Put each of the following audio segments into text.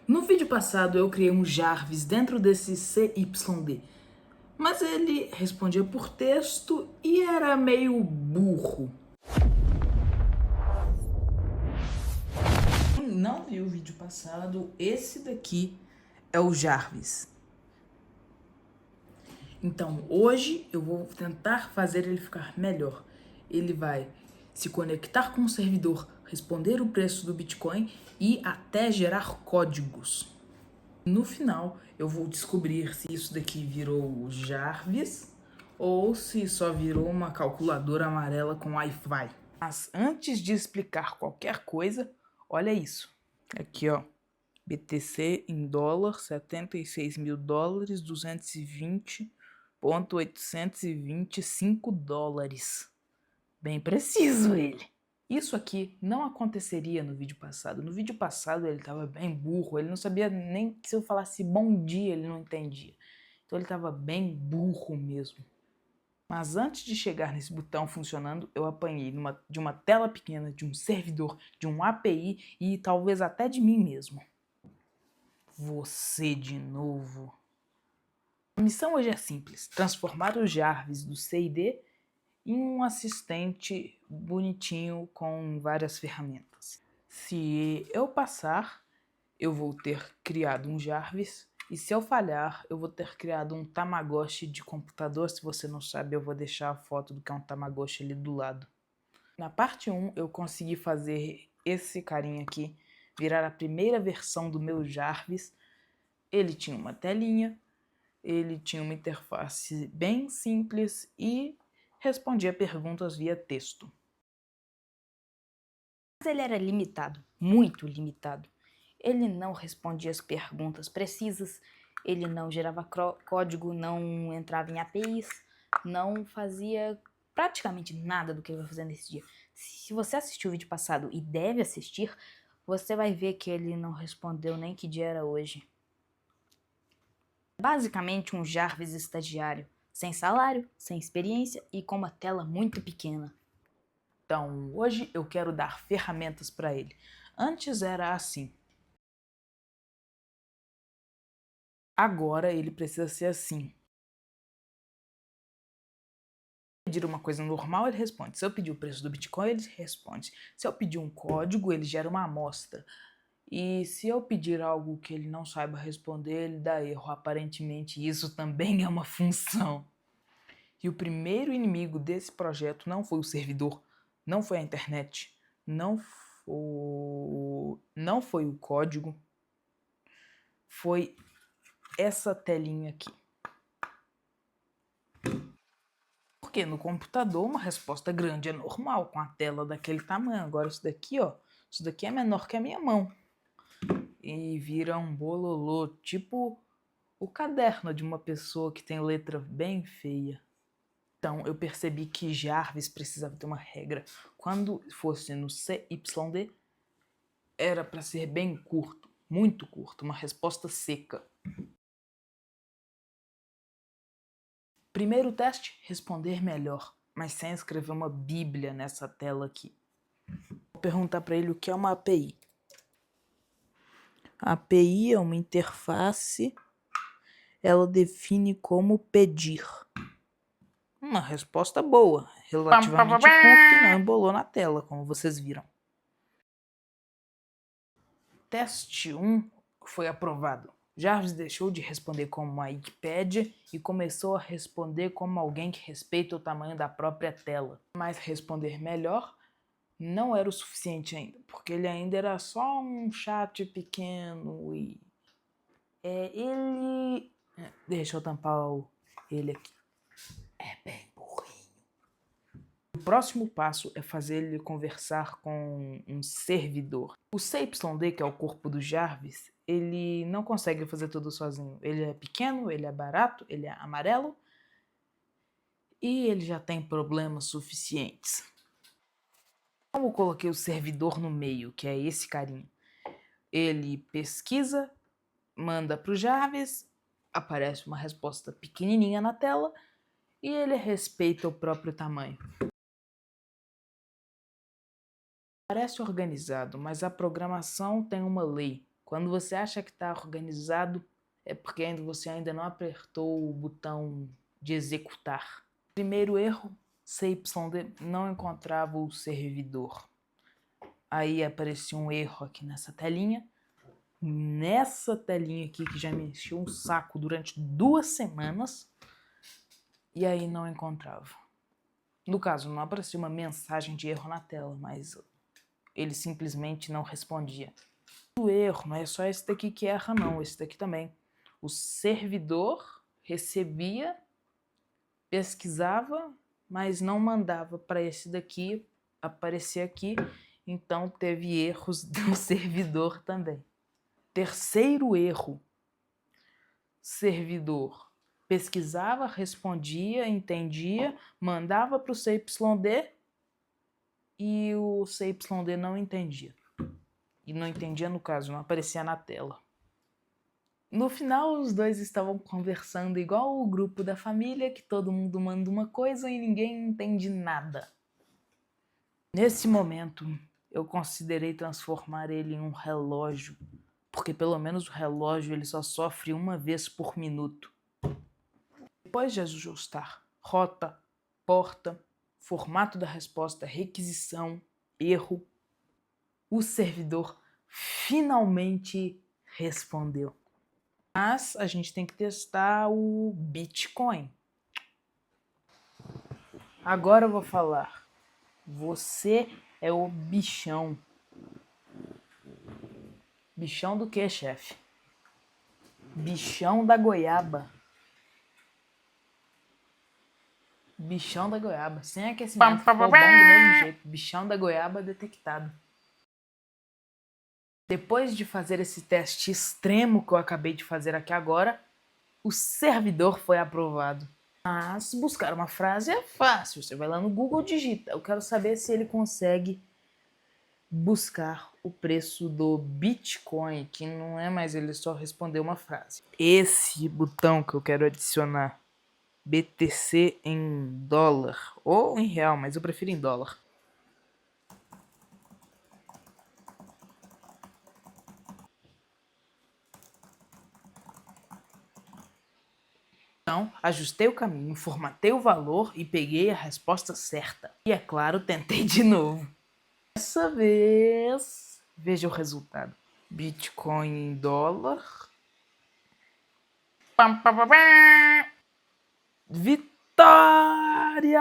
No vídeo passado eu criei um Jarvis dentro desse CYD, mas ele respondia por texto e era meio burro. Quem não viu o vídeo passado, esse daqui é o Jarvis. Então hoje eu vou tentar fazer ele ficar melhor. Ele vai se conectar com o servidor, responder o preço do Bitcoin e até gerar códigos. No final, eu vou descobrir se isso daqui virou o Jarvis ou se só virou uma calculadora amarela com Wi-Fi. Mas antes de explicar qualquer coisa, olha isso. Aqui, ó. BTC em dólar, 76 mil dólares, 220,825 dólares. Bem preciso ele. Isso aqui não aconteceria no vídeo passado. No vídeo passado ele estava bem burro, ele não sabia nem que se eu falasse bom dia ele não entendia. Então ele estava bem burro mesmo. Mas antes de chegar nesse botão funcionando, eu apanhei de uma tela pequena, de um servidor, de um API e talvez até de mim mesmo. Você de novo. A missão hoje é simples, transformar o Jarvis do C&D em um assistente bonitinho com várias ferramentas. Se eu passar, eu vou ter criado um Jarvis, e se eu falhar, eu vou ter criado um Tamagotchi de computador. Se você não sabe, eu vou deixar a foto do que é um Tamagotchi ali do lado. Na parte 1, eu consegui fazer esse carinha aqui virar a primeira versão do meu Jarvis. Ele tinha uma telinha, ele tinha uma interface bem simples e respondia perguntas via texto. Mas ele era limitado, muito limitado. Ele não respondia as perguntas precisas, ele não gerava código, não entrava em APIs, não fazia praticamente nada do que ele vai fazer nesse dia. Se você assistiu o vídeo passado e deve assistir, você vai ver que ele não respondeu nem que dia era hoje. Basicamente um Jarvis estagiário, sem salário, sem experiência e com uma tela muito pequena. Então, hoje eu quero dar ferramentas para ele. Antes era assim. Agora ele precisa ser assim. Se eu pedir uma coisa normal, ele responde. Se eu pedir o preço do Bitcoin, ele responde. Se eu pedir um código, ele gera uma amostra. E se eu pedir algo que ele não saiba responder, ele dá erro. Aparentemente, isso também é uma função. E o primeiro inimigo desse projeto não foi o servidor, não foi a internet, não foi o código, foi essa telinha aqui. Porque no computador uma resposta grande é normal, com a tela daquele tamanho. Agora isso daqui, ó, isso daqui é menor que a minha mão. E vira um bololô, tipo o caderno de uma pessoa que tem letra bem feia. Então eu percebi que Jarvis precisava ter uma regra. Quando fosse no CYD, era para ser bem curto, muito curto, uma resposta seca. Primeiro teste, responder melhor, mas sem escrever uma bíblia nessa tela aqui. Vou perguntar para ele o que é uma API. A API é uma interface, ela define como pedir. Uma resposta boa, relativamente curta e não embolou na tela, como vocês viram. Teste 1 foi aprovado. Jarvis deixou de responder como uma Wikipédia e começou a responder como alguém que respeita o tamanho da própria tela. Mas responder melhor não era o suficiente ainda, porque ele ainda era só um chat pequeno e... Deixa eu tampar ele aqui. É bem burrinho. O próximo passo é fazer ele conversar com um servidor. O CYD, que é o corpo do Jarvis, ele não consegue fazer tudo sozinho. Ele é pequeno, ele é barato, ele é amarelo e ele já tem problemas suficientes. Como eu coloquei o servidor no meio, que é esse carinha, ele pesquisa, manda para o Jarvis, aparece uma resposta pequenininha na tela e ele respeita o próprio tamanho. Parece organizado, mas a programação tem uma lei. Quando você acha que está organizado, é porque você ainda não apertou o botão de executar. Primeiro erro, CYD não encontrava o servidor. Aí aparecia um erro aqui nessa telinha. Nessa telinha aqui que já me encheu um saco durante 2 semanas. E aí não encontrava. No caso, não aparecia uma mensagem de erro na tela, mas ele simplesmente não respondia. O erro não é só esse daqui que erra não, esse daqui também. O servidor recebia, pesquisava, mas não mandava para esse daqui aparecer aqui, então teve erros do servidor também. Terceiro erro, servidor pesquisava, respondia, entendia, mandava para o CYD e o CYD não entendia. E não entendia no caso, não aparecia na tela. No final, os dois estavam conversando igual o grupo da família, que todo mundo manda uma coisa e ninguém entende nada. Nesse momento, eu considerei transformar ele em um relógio, porque pelo menos o relógio ele só sofre uma vez por minuto. Depois de ajustar rota, porta, formato da resposta, requisição, erro, o servidor finalmente respondeu. Mas a gente tem que testar o Bitcoin. Agora eu vou falar. Você é o bichão. Bichão do quê, chefe? Bichão da goiaba. Bichão da goiaba. Sem aquecimento. Ficou bom do mesmo jeito. Bichão da goiaba detectado. Depois de fazer esse teste extremo que eu acabei de fazer aqui agora, o servidor foi aprovado. Mas buscar uma frase é fácil. Você vai lá no Google, digita. Eu quero saber se ele consegue buscar o preço do Bitcoin, que não é mais ele só responder uma frase. Esse botão que eu quero adicionar, BTC em dólar, ou em real, mas eu prefiro em dólar. Então, ajustei o caminho, formatei o valor e peguei a resposta certa. E, é claro, tentei de novo. Dessa vez, veja o resultado. Bitcoin em dólar. Vitória!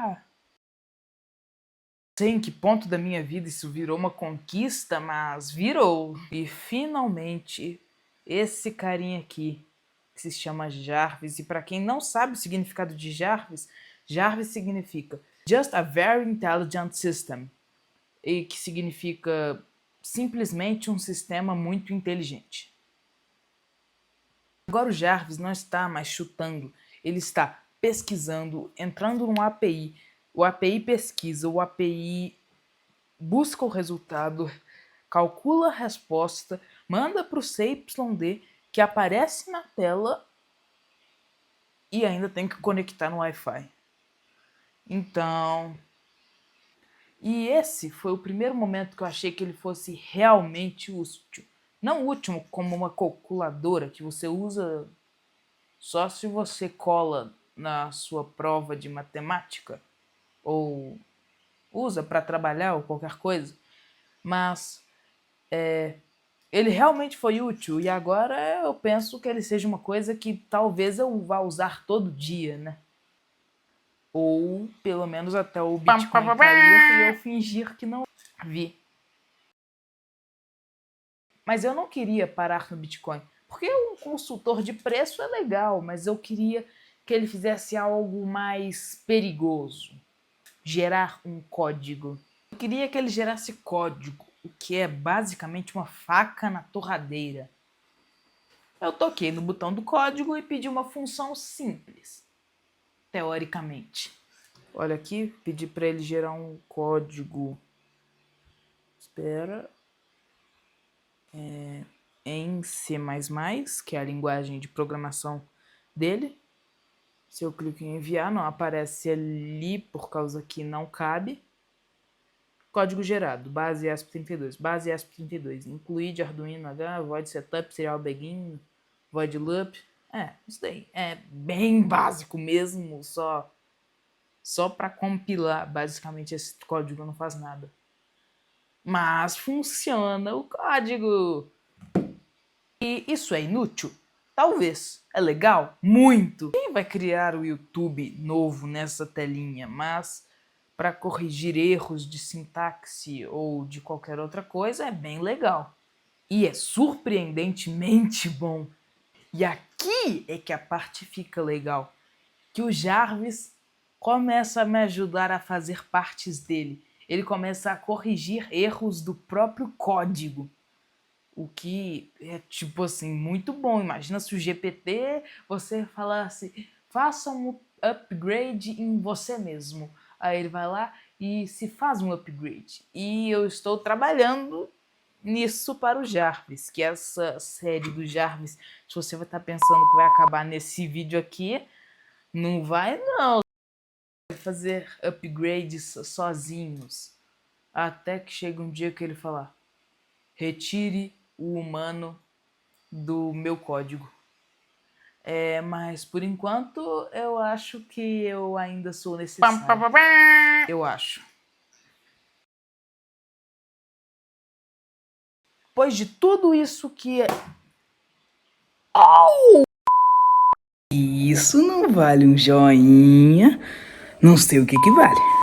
Não sei em que ponto da minha vida isso virou uma conquista, mas virou. E finalmente, esse carinha aqui, que se chama Jarvis, e para quem não sabe o significado de Jarvis, Jarvis significa Just a Very Intelligent System, e que significa simplesmente um sistema muito inteligente. Agora o Jarvis não está mais chutando, ele está pesquisando, entrando no API, o API pesquisa, o API busca o resultado, calcula a resposta, manda para o CYD, que aparece na tela e ainda tem que conectar no Wi-Fi. Então... E esse foi o primeiro momento que eu achei que ele fosse realmente útil. Não útil como uma calculadora que você usa só se você cola na sua prova de matemática ou usa para trabalhar ou qualquer coisa. Mas ele realmente foi útil e agora eu penso que ele seja uma coisa que talvez eu vá usar todo dia, né? Ou pelo menos até o Bitcoin cair e eu fingir que não vi. Mas eu não queria parar no Bitcoin, porque um consultor de preço é legal, mas eu queria que ele fizesse algo mais perigoso. Gerar um código. Eu queria que ele gerasse código, o que é basicamente uma faca na torradeira. Eu toquei no botão do código e pedi uma função simples, teoricamente. Olha aqui, pedi para ele gerar um código. Espera. Em C++, que é a linguagem de programação dele. Se eu clico em enviar, não aparece ali por causa que não cabe. Código gerado, base ESP32, base ESP32, incluir Arduino H, void setup, serial begin, void loop. Isso daí é bem básico mesmo, só para compilar. Basicamente esse código não faz nada. Mas funciona o código. E isso é inútil? Talvez. É legal? Muito. Quem vai criar o YouTube novo nessa telinha? Mas para corrigir erros de sintaxe ou de qualquer outra coisa é bem legal. E é surpreendentemente bom. E aqui é que a parte fica legal. Que o Jarvis começa a me ajudar a fazer partes dele. Ele começa a corrigir erros do próprio código. O que é, tipo assim, muito bom. Imagina se o GPT, você falasse, faça um upgrade em você mesmo. Aí ele vai lá e se faz um upgrade. E eu estou trabalhando nisso para o Jarvis, que essa série do Jarvis, se você vai estar pensando que vai acabar nesse vídeo aqui, não vai não. Vai fazer upgrades sozinhos. Até que chega um dia que ele fala, retire o humano do meu código. Mas por enquanto eu acho que eu ainda sou necessário. Eu acho. Depois de tudo isso que é... Isso não vale um joinha. Não sei o que vale.